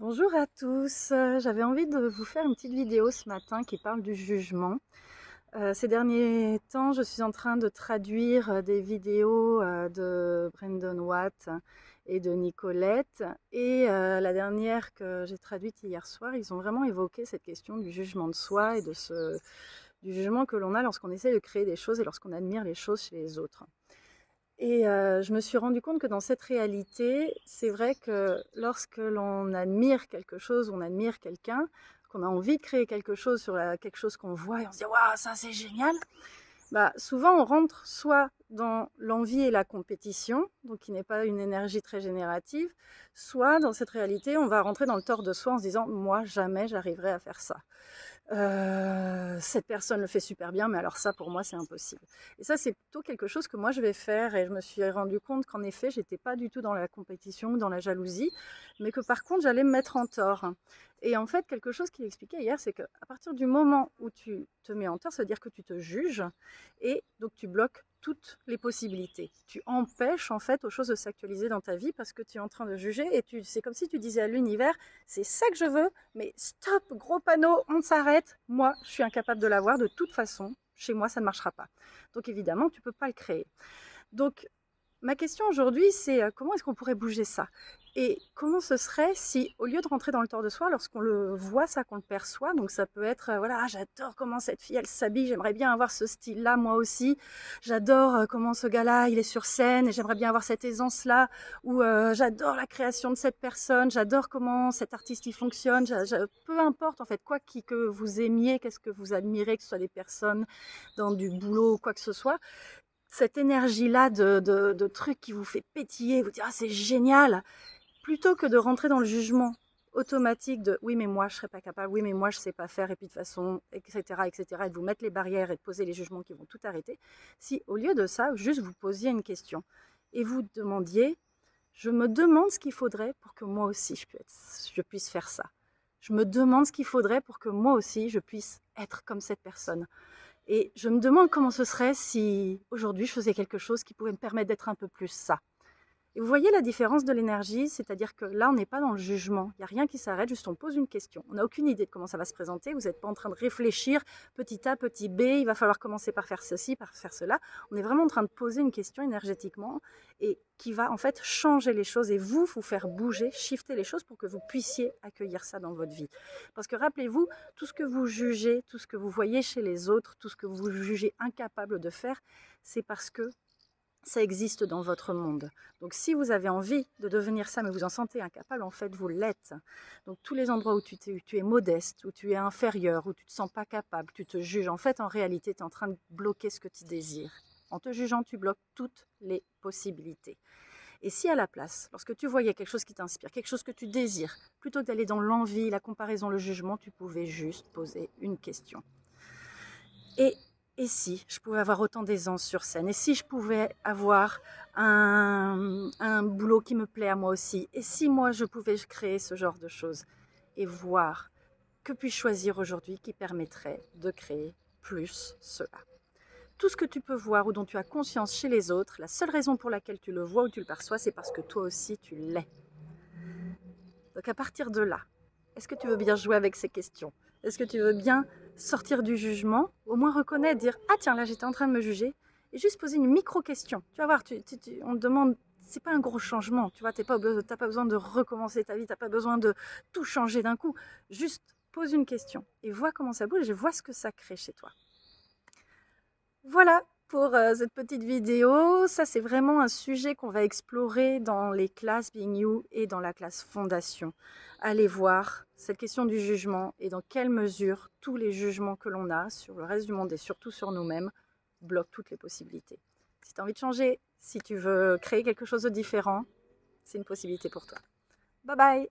Bonjour à tous, j'avais envie de vous faire une petite vidéo ce matin qui parle du jugement. Ces derniers temps, je suis en train de traduire des vidéos de Brendan Watt et de Nicolette. Et la dernière que j'ai traduite hier soir, ils ont vraiment évoqué cette question du jugement de soi et du jugement que l'on a lorsqu'on essaie de créer des choses et lorsqu'on admire les choses chez les autres. Et je me suis rendu compte que dans cette réalité, c'est vrai que lorsque l'on admire quelque chose, on admire quelqu'un, qu'on a envie de créer quelque chose sur quelque chose qu'on voit et on se dit waouh, ça c'est génial. Bah, souvent, on rentre soit dans l'envie et la compétition, donc qui n'est pas une énergie très générative, soit dans cette réalité, on va rentrer dans le tort de soi en se disant moi jamais j'arriverai à faire ça. Cette personne le fait super bien, mais alors ça, pour moi, c'est impossible. Et ça, c'est plutôt quelque chose que moi, je vais faire. Et je me suis rendu compte qu'en effet, j'étais pas du tout dans la compétition ou dans la jalousie, mais que par contre, j'allais me mettre en tort. Et en fait, quelque chose qu'il expliquait hier, c'est qu'à partir du moment où tu te mets en tort, ça veut dire que tu te juges et donc tu bloques toutes les possibilités. Tu empêches en fait aux choses de s'actualiser dans ta vie parce que tu es en train de juger et c'est comme si tu disais à l'univers, c'est ça que je veux, mais stop, gros panneau, on s'arrête. Moi, je suis incapable de l'avoir de toute façon. Chez moi, ça ne marchera pas. Donc évidemment, tu ne peux pas le créer. Donc ma question aujourd'hui, c'est comment est-ce qu'on pourrait bouger ça? Et comment ce serait si, au lieu de rentrer dans le tort de soi, lorsqu'on le voit, ça, qu'on le perçoit, donc ça peut être, voilà, ah, j'adore comment cette fille, elle s'habille, j'aimerais bien avoir ce style-là, moi aussi. J'adore comment ce gars-là, il est sur scène, et j'aimerais bien avoir cette aisance-là. Ou j'adore la création de cette personne, j'adore comment cet artiste, il fonctionne. Peu importe, en fait, quoi que vous aimiez, qu'est-ce que vous admirez, que ce soit des personnes dans du boulot ou quoi que ce soit, cette énergie-là de truc qui vous fait pétiller, vous dire ah c'est génial, plutôt que de rentrer dans le jugement automatique de oui mais moi je serais pas capable, oui mais moi je sais pas faire et puis de toute façon etc etc et de vous mettre les barrières et de poser les jugements qui vont tout arrêter, si au lieu de ça juste vous posiez une question et vous demandiez je me demande ce qu'il faudrait pour que moi aussi je puisse faire ça, je me demande ce qu'il faudrait pour que moi aussi je puisse être comme cette personne. Et je me demande comment ce serait si aujourd'hui je faisais quelque chose qui pouvait me permettre d'être un peu plus ça. Et vous voyez la différence de l'énergie, c'est-à-dire que là, on n'est pas dans le jugement. Il n'y a rien qui s'arrête, juste on pose une question. On n'a aucune idée de comment ça va se présenter. Vous n'êtes pas en train de réfléchir petit A, petit B, il va falloir commencer par faire ceci, par faire cela. On est vraiment en train de poser une question énergétiquement et qui va en fait changer les choses et vous faire bouger, shifter les choses pour que vous puissiez accueillir ça dans votre vie. Parce que rappelez-vous, tout ce que vous jugez, tout ce que vous voyez chez les autres, tout ce que vous jugez incapable de faire, c'est parce que ça existe dans votre monde. Donc si vous avez envie de devenir ça, mais vous en sentez incapable, en fait, vous l'êtes. Donc tous les endroits où tu es modeste, où tu es inférieur, où tu ne te sens pas capable, tu te juges, en fait, en réalité, tu es en train de bloquer ce que tu désires. En te jugeant, tu bloques toutes les possibilités. Et si à la place, lorsque tu voyais quelque chose qui t'inspire, quelque chose que tu désires, plutôt que d'aller dans l'envie, la comparaison, le jugement, tu pouvais juste poser une question. Et, et si je pouvais avoir autant d'aisance sur scène? Et si je pouvais avoir un boulot qui me plaît à moi aussi? Et si moi, je pouvais créer ce genre de choses? Et voir que puis-je choisir aujourd'hui qui permettrait de créer plus cela? Tout ce que tu peux voir ou dont tu as conscience chez les autres, la seule raison pour laquelle tu le vois ou tu le perçois, c'est parce que toi aussi tu l'es. Donc à partir de là, est-ce que tu veux bien jouer avec ces questions? Est-ce que tu veux bien sortir du jugement, au moins reconnaître, dire ah tiens là j'étais en train de me juger, et juste poser une micro-question. Tu vas voir, on te demande, c'est pas un gros changement, tu vois, t'as pas besoin de recommencer ta vie, t'as pas besoin de tout changer d'un coup. Juste pose une question et vois comment ça bouge et vois ce que ça crée chez toi. Voilà pour cette petite vidéo. Ça, c'est vraiment un sujet qu'on va explorer dans les classes Being You et dans la classe Fondation. Allez voir cette question du jugement et dans quelle mesure tous les jugements que l'on a sur le reste du monde et surtout sur nous-mêmes bloquent toutes les possibilités. Si tu as envie de changer, si tu veux créer quelque chose de différent, c'est une possibilité pour toi. Bye bye!